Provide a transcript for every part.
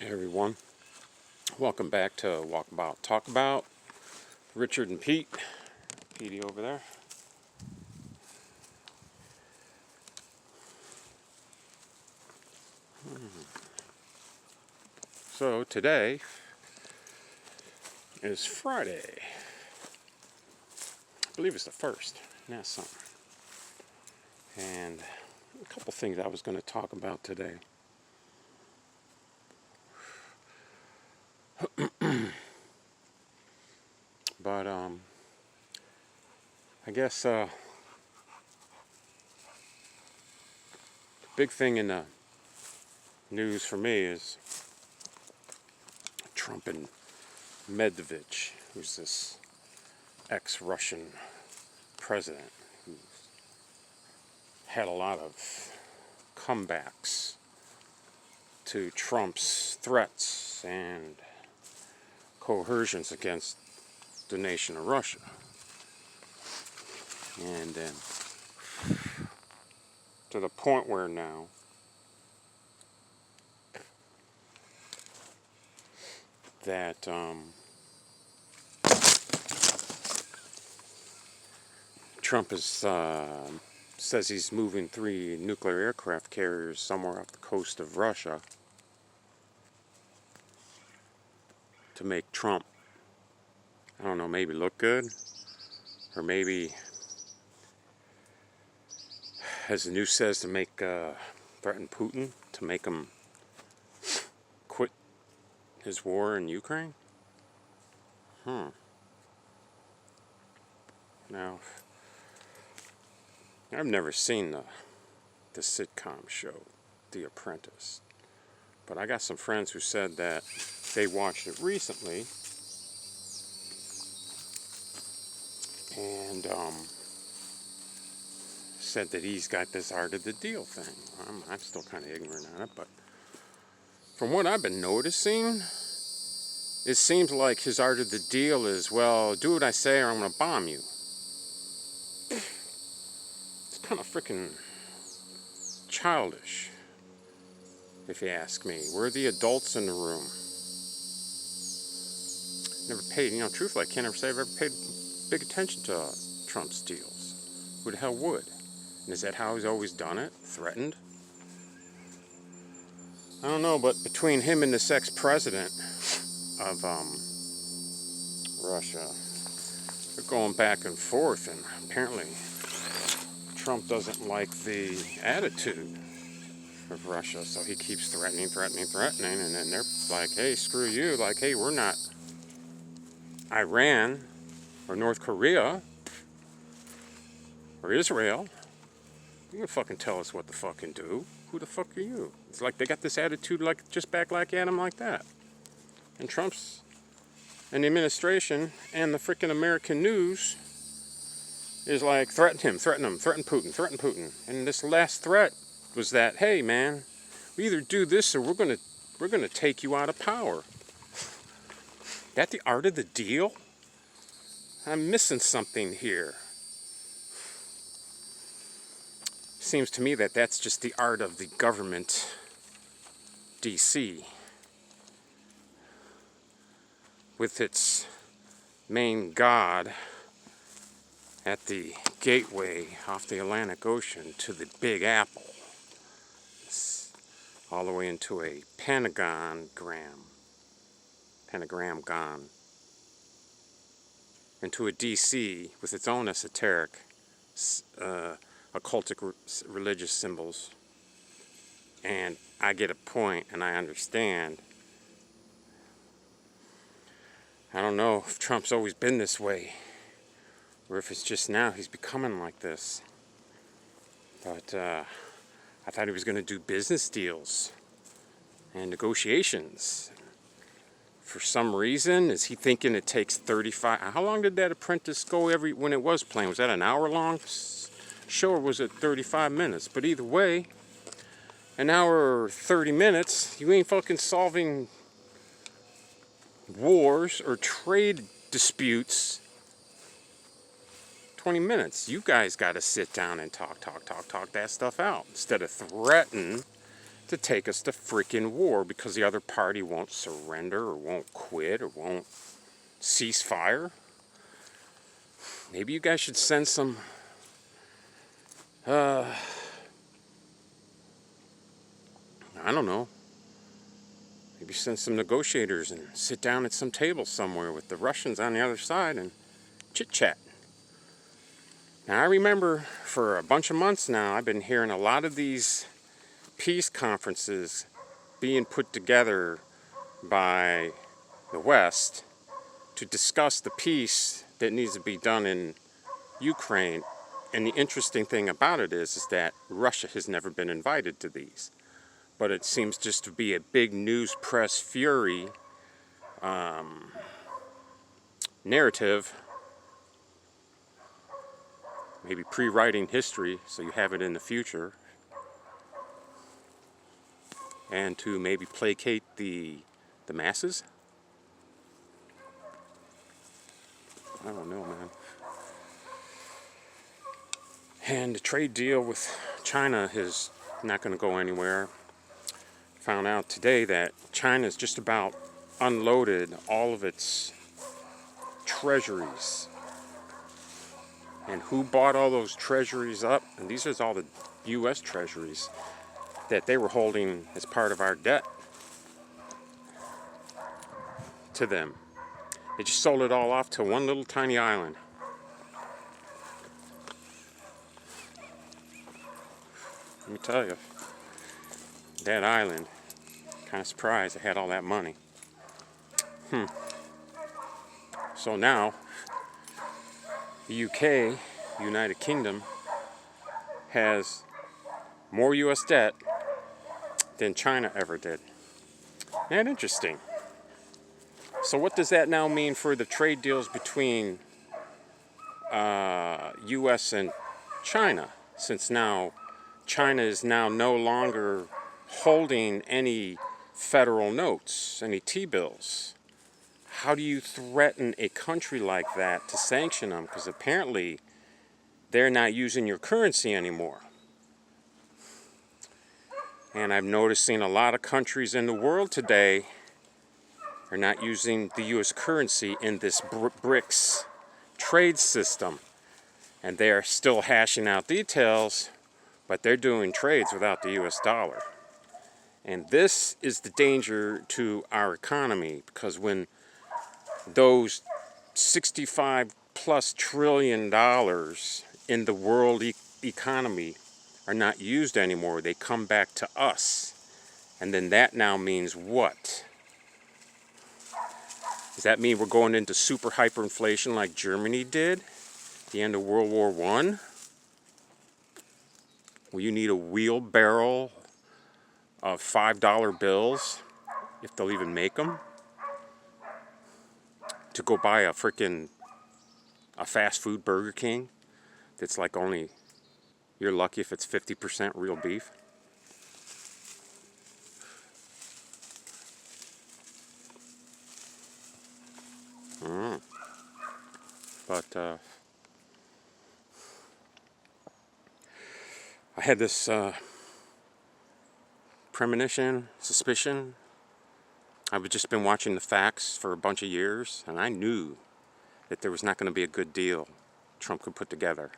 Hey everyone, welcome back to Walkabout Talk About. Richard and Pete, Petey over there. So today is Friday. I believe it's the 1st. That's something. And a couple things I was going to talk about today. But I guess the big thing in the news for me is Trump and Medvedevich, who's this ex-Russian president who's had a lot of comebacks to Trump's threats and coercions against the nation of Russia. And then to the point where now that Trump says he's moving 3 nuclear aircraft carriers somewhere off the coast of Russia to make Trump, I don't know, maybe look good, or maybe, as the news says, to make threaten Putin to make him quit his war in Ukraine. Now, I've never seen the sitcom show, The Apprentice, but I got some friends who said that they watched it recently, and said that he's got this art of the deal thing. I'm still kind of ignorant on it, but from what I've been noticing, it seems like his art of the deal is, well, do what I say or I'm going to bomb you. It's kind of freaking childish, if you ask me. We're the adults in the room. Never paid, truthfully, I can't ever say I've ever paid big attention to Trump's deals. Who the hell would? And is that how he's always done it? Threatened? I don't know, but between him and this ex-president of Russia, they're going back and forth, and apparently Trump doesn't like the attitude of Russia, so he keeps threatening, and then they're like, hey, screw you, like, hey, we're not Iran or North Korea or Israel. You can fucking tell us what to fucking do. Who the fuck are you? It's like they got this attitude, like, just back like at him like that. And Trump's and the administration and the freaking American news is like, threaten him, threaten Putin. And this last threat was that, hey man, we either do this or we're gonna take you out of power. That the art of the deal? I'm missing something here. Seems to me that that's just the art of the government, DC, with its main god at the gateway off the Atlantic Ocean to the Big Apple. It's all the way into a pentagram gone, into a DC with its own esoteric occultic religious symbols. And I get a point and I understand. I don't know if Trump's always been this way or if it's just now he's becoming like this. But I thought he was going to do business deals and negotiations. For some reason, is he thinking it takes 35... How long did that Apprentice go when it was playing? Was that an hour-long show or was it 35 minutes? But either way, an hour or 30 minutes, you ain't fucking solving wars or trade disputes 20 minutes. You guys got to sit down and talk that stuff out instead of threaten to take us to freaking war because the other party won't surrender or won't quit or won't cease fire. Maybe you guys should send some I don't know. Maybe send some negotiators and sit down at some table somewhere with the Russians on the other side and chit-chat. Now, I remember for a bunch of months now, I've been hearing a lot of these peace conferences being put together by the West to discuss the peace that needs to be done in Ukraine. And the interesting thing about it is that Russia has never been invited to these. But it seems just to be a big news press fury narrative, maybe pre-writing history so you have it in the future, and to maybe placate the masses. I don't know, man. And the trade deal with China is not going to go anywhere. Found out today that China's just about unloaded all of its treasuries. And who bought all those treasuries up? And these are all the U.S. treasuries that they were holding as part of our debt to them. They just sold it all off to one little tiny island. Let me tell you, that island, kind of surprised it had all that money. So now, the UK, United Kingdom, has more U.S. debt than China ever did. Isn't that interesting? So what does that now mean for the trade deals between U.S. and China? Since now China is now no longer holding any federal notes, any T-bills. How do you threaten a country like that to sanction them? Because apparently they're not using your currency anymore. And I'm noticing a lot of countries in the world today are not using the U.S. currency in this BRICS trade system. And they are still hashing out details, but they're doing trades without the U.S. dollar. And this is the danger to our economy, because when those 65 plus trillion dollars in the world economy are not used anymore, they come back to us. And then that now means what? Does that mean we're going into super hyperinflation like Germany did at the end of World War I? Where you need a wheelbarrow of $5 bills, if they'll even make them, to go buy a fast food Burger King that's like only, you're lucky if it's 50% real beef. But I had this premonition, suspicion. I've just been watching the facts for a bunch of years, and I knew that there was not going to be a good deal Trump could put together.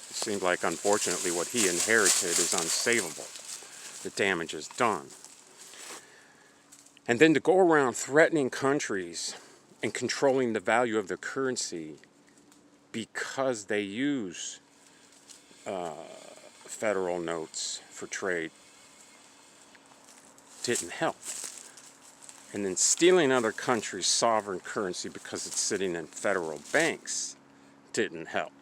It seemed like, unfortunately, what he inherited is unsavable. The damage is done. And then to go around threatening countries and controlling the value of their currency because they use federal notes for trade didn't help. And then stealing other countries' sovereign currency because it's sitting in federal banks didn't help.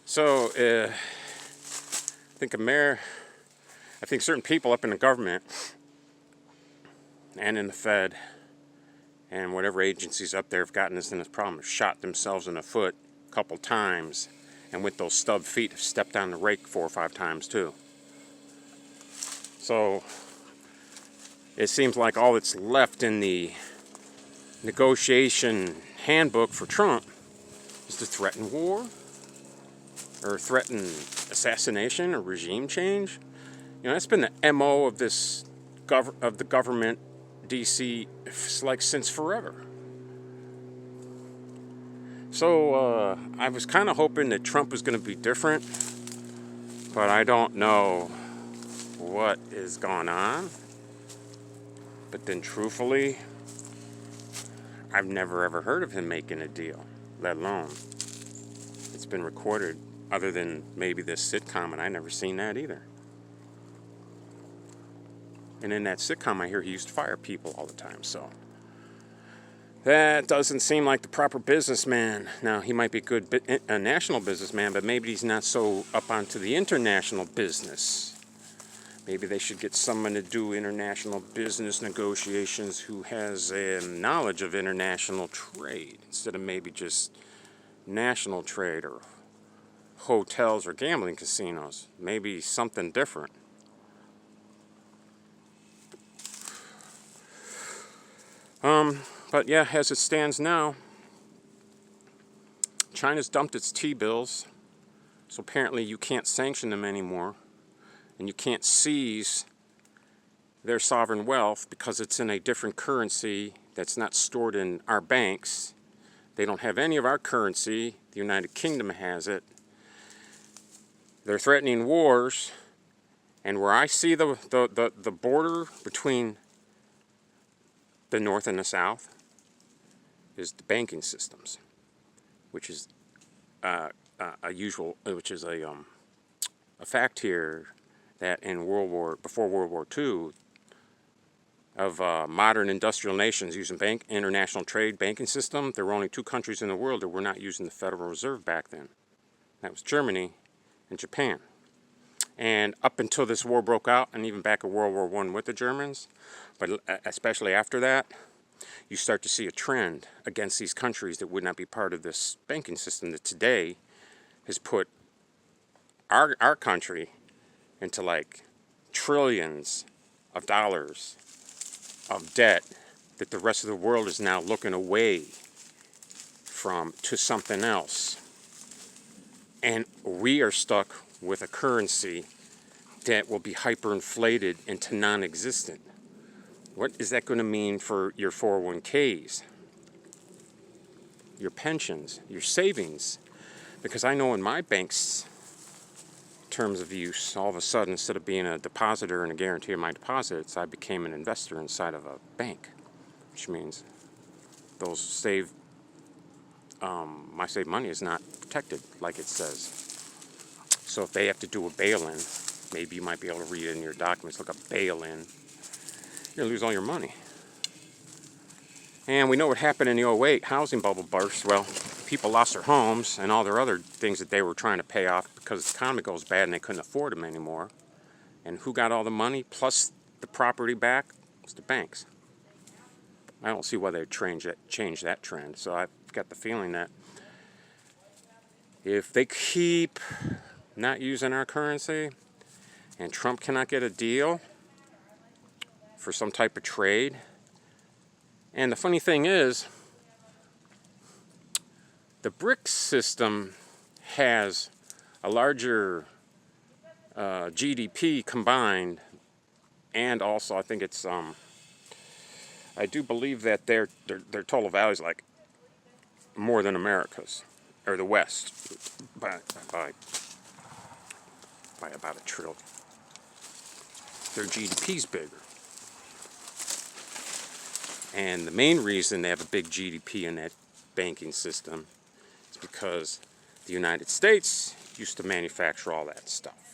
So I think certain people up in the government and in the Fed and whatever agencies up there have gotten us in this problem have shot themselves in the foot a couple times, and with those stub feet have stepped on the rake 4 or 5 times too. So it seems like all that's left in the negotiation handbook for Trump is to threaten war or threaten assassination or regime change. You know, that's been the MO of this of the government, DC, like since forever. So I was kind of hoping that Trump was going to be different, but I don't know what is going on. But then truthfully, I've never ever heard of him making a deal, let alone it's been recorded, other than maybe this sitcom, and I never seen that either. And in that sitcom, I hear he used to fire people all the time, so that doesn't seem like the proper businessman. Now, he might be a national businessman, but maybe he's not so up onto the international business. Maybe they should get someone to do international business negotiations who has a knowledge of international trade instead of maybe just national trade or hotels or gambling casinos. Maybe something different. But yeah, as it stands now, China's dumped its T-bills, so apparently you can't sanction them anymore. And you can't seize their sovereign wealth because it's in a different currency that's not stored in our banks. They don't have any of our currency. The United Kingdom has it. They're threatening wars. And where I see the border between the North and the South is the banking systems, which is a fact here. That in before World War II, of modern industrial nations using international trade banking system, there were only two countries in the world that were not using the Federal Reserve back then. That was Germany and Japan. And up until this war broke out, and even back in World War I with the Germans, but especially after that, you start to see a trend against these countries that would not be part of this banking system that today has put our country into like trillions of dollars of debt that the rest of the world is now looking away from to something else. And we are stuck with a currency that will be hyperinflated into non-existent. What is that going to mean for your 401ks, your pensions, your savings? Because I know in my bank's terms of use, all of a sudden, instead of being a depositor and a guarantee of my deposits, I became an investor inside of a bank, which means those my saved money is not protected like it says. So if they have to do a bail-in, maybe you might be able to read it in your documents, look up bail-in, you're going to lose all your money. And we know what happened in the '08 housing bubble burst. Well, people lost their homes and all their other things that they were trying to pay off because the economy goes bad and they couldn't afford them anymore. And who got all the money plus the property back? It's the banks. I don't see why they'd change that trend. So I've got the feeling that if they keep not using our currency and Trump cannot get a deal for some type of trade, and the funny thing is, the BRICS system has a larger GDP combined, and also I think it's I do believe that their total value is like more than America's or the West by about $1 trillion. Their GDP's bigger. And the main reason they have a big GDP in that banking system is because the United States used to manufacture all that stuff.